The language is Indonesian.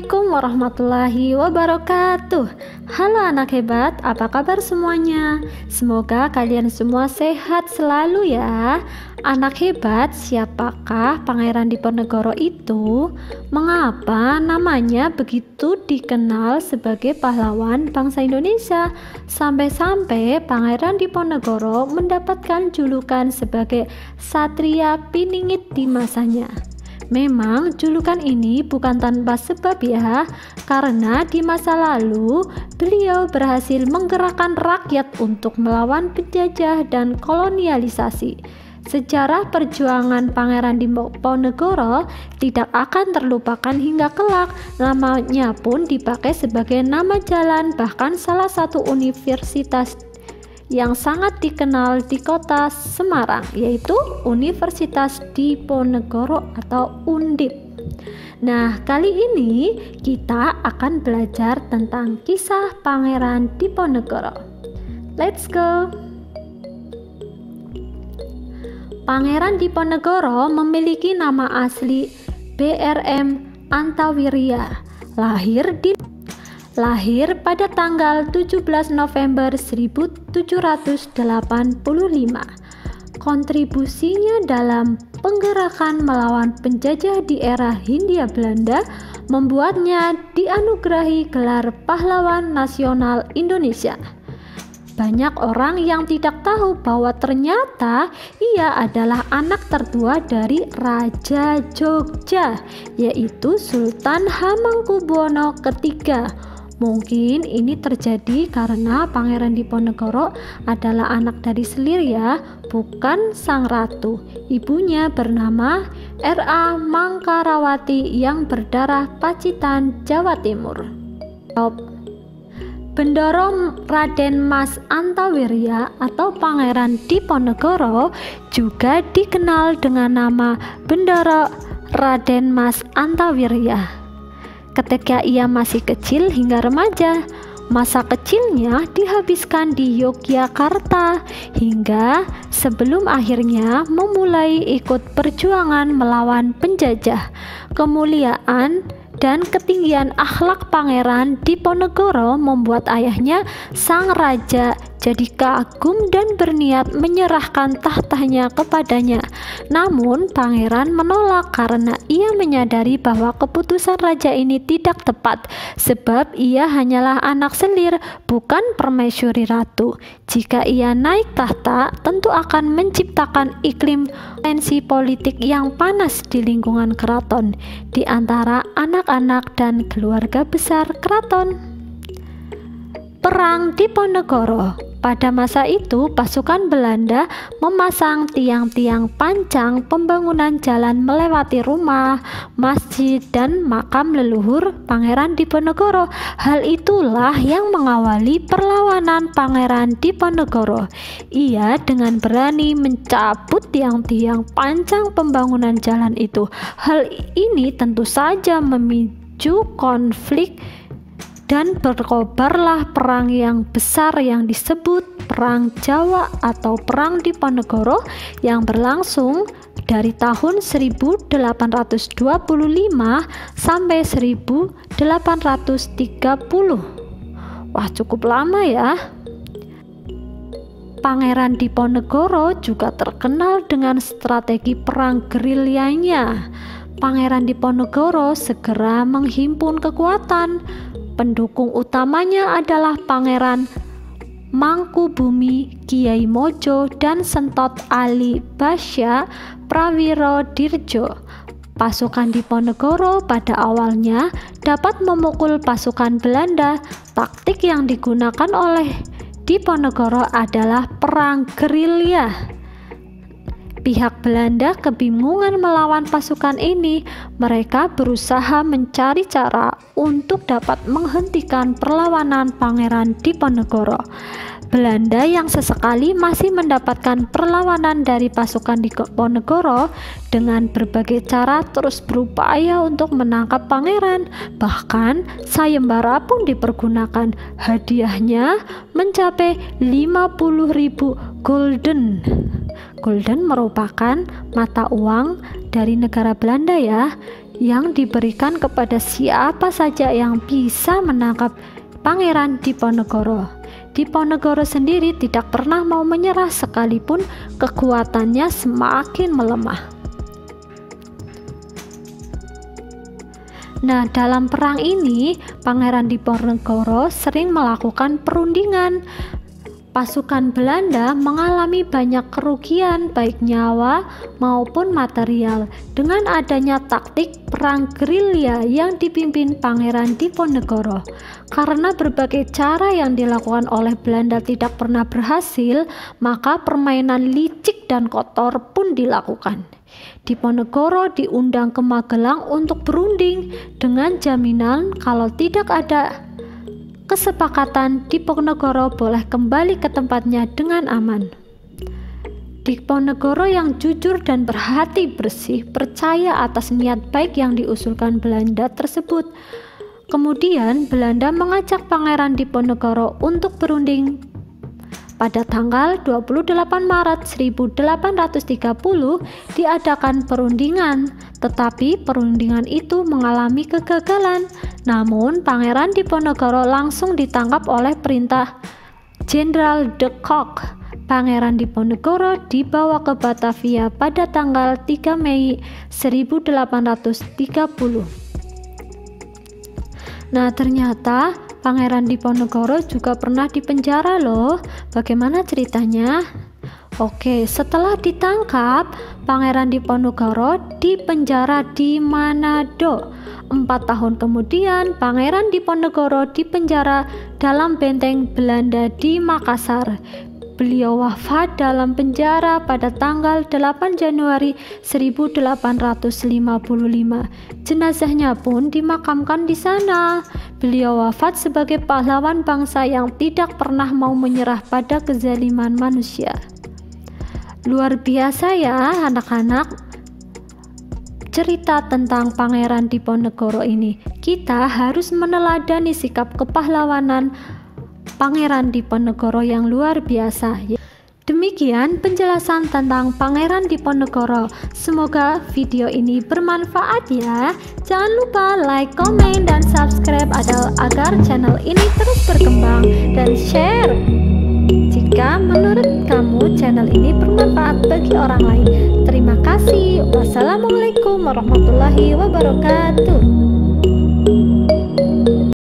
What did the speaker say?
Assalamualaikum warahmatullahi wabarakatuh. Halo anak hebat, apa kabar semuanya? Semoga kalian semua sehat selalu ya. Anak hebat, siapakah Pangeran Diponegoro itu? Mengapa namanya begitu dikenal sebagai pahlawan bangsa Indonesia? Sampai-sampai Pangeran Diponegoro mendapatkan julukan sebagai Satria Piningit di masanya. Memang julukan ini bukan tanpa sebab ya, karena di masa lalu beliau berhasil menggerakkan rakyat untuk melawan penjajah dan kolonialisasi. Sejarah perjuangan Pangeran Diponegoro tidak akan terlupakan hingga kelak. Namanya pun dipakai sebagai nama jalan, bahkan salah satu universitas yang sangat dikenal di kota Semarang, yaitu Universitas Diponegoro atau Undip. Nah, kali ini kita akan belajar tentang kisah Pangeran Diponegoro. Let's go. Pangeran Diponegoro memiliki nama asli BRM Antawirya. Lahir pada tanggal 17 November 1785. Kontribusinya dalam penggerakan melawan penjajah di era Hindia Belanda membuatnya dianugerahi gelar Pahlawan Nasional Indonesia. Banyak orang yang tidak tahu bahwa ternyata ia adalah anak tertua dari Raja Jogja, yaitu Sultan Hamengkubuwono III. Mungkin ini terjadi karena Pangeran Diponegoro adalah anak dari selir ya, bukan sang ratu. Ibunya bernama R.A. Mangkarawati yang berdarah Pacitan, Jawa Timur. Bendoro Raden Mas Antawirya atau Pangeran Diponegoro juga dikenal dengan nama Bendoro Raden Mas Antawirya. Ketika ia masih kecil hingga remaja, masa kecilnya dihabiskan di Yogyakarta hingga sebelum akhirnya memulai ikut perjuangan melawan penjajah. Kemuliaan dan ketinggian akhlak Pangeran Diponegoro membuat ayahnya sang raja jadi kagum dan berniat menyerahkan tahtanya kepadanya. Namun pangeran menolak karena ia menyadari bahwa keputusan raja ini tidak tepat, sebab ia hanyalah anak selir, bukan permaisuri ratu. Jika ia naik tahta, tentu akan menciptakan iklim tensi politik yang panas di lingkungan keraton, di antara anak-anak dan keluarga besar keraton. Perang Diponegoro. Pada masa itu, pasukan Belanda memasang tiang-tiang pancang pembangunan jalan melewati rumah, masjid, dan makam leluhur Pangeran Diponegoro. Hal itulah yang mengawali perlawanan Pangeran Diponegoro. Ia dengan berani mencabut tiang-tiang pancang pembangunan jalan itu. Hal ini tentu saja memicu konflik dan berkobarlah perang yang besar yang disebut Perang Jawa atau Perang Diponegoro yang berlangsung dari tahun 1825 sampai 1830. Wah, cukup lama ya. Pangeran Diponegoro juga terkenal dengan strategi perang gerilyanya. Pangeran Diponegoro segera menghimpun kekuatan. Pendukung utamanya adalah Pangeran Mangkubumi, Kiai Mojo, dan Sentot Ali Basya Prawirodirjo. Pasukan Diponegoro pada awalnya dapat memukul pasukan Belanda. Taktik yang digunakan oleh Diponegoro adalah perang gerilya. Pihak Belanda kebingungan melawan pasukan ini. Mereka berusaha mencari cara untuk dapat menghentikan perlawanan Pangeran Diponegoro. Belanda yang sesekali masih mendapatkan perlawanan dari pasukan Diponegoro dengan berbagai cara terus berupaya untuk menangkap pangeran. Bahkan sayembara pun dipergunakan. Hadiahnya mencapai 50.000 gulden. Gulden merupakan mata uang dari negara Belanda ya. yang diberikan kepada siapa saja yang bisa menangkap Pangeran Diponegoro. Diponegoro sendiri tidak pernah mau menyerah sekalipun kekuatannya semakin melemah. Nah, dalam perang ini Pangeran Diponegoro sering melakukan perundingan. Pasukan Belanda mengalami banyak kerugian baik nyawa maupun material dengan adanya taktik perang gerilya yang dipimpin Pangeran Diponegoro. Karena berbagai cara yang dilakukan oleh Belanda tidak pernah berhasil, maka permainan licik dan kotor pun dilakukan. Diponegoro diundang ke Magelang untuk berunding dengan jaminan kalau tidak ada kesepakatan, Diponegoro boleh kembali ke tempatnya dengan aman. Diponegoro yang jujur dan berhati bersih percaya atas niat baik yang diusulkan Belanda tersebut. Kemudian Belanda mengajak Pangeran Diponegoro untuk berunding. Pada tanggal 28 Maret 1830 diadakan perundingan, tetapi perundingan itu mengalami kegagalan. Namun Pangeran Diponegoro langsung ditangkap oleh perintah Jenderal de Kock. Pangeran Diponegoro dibawa ke Batavia pada tanggal 3 Mei 1830. Nah, ternyata Pangeran Diponegoro juga pernah dipenjara loh. Bagaimana ceritanya? Oke, setelah ditangkap, Pangeran Diponegoro dipenjara di Manado. 4 tahun kemudian, Pangeran Diponegoro dipenjara dalam benteng Belanda di Makassar. Beliau wafat dalam penjara pada tanggal 8 Januari 1855. Jenazahnya pun dimakamkan di sana. Beliau wafat sebagai pahlawan bangsa yang tidak pernah mau menyerah pada kezaliman manusia. Luar biasa ya anak-anak cerita tentang Pangeran Diponegoro ini. Kita harus meneladani sikap kepahlawanan Pangeran Diponegoro yang luar biasa. Demikian penjelasan tentang Pangeran Diponegoro. Semoga video ini bermanfaat ya. Jangan lupa like, komen, dan subscribe agar channel ini terus berkembang, dan share jika menurut kamu channel ini bermanfaat bagi orang lain. Terima kasih. Wassalamualaikum warahmatullahi wabarakatuh.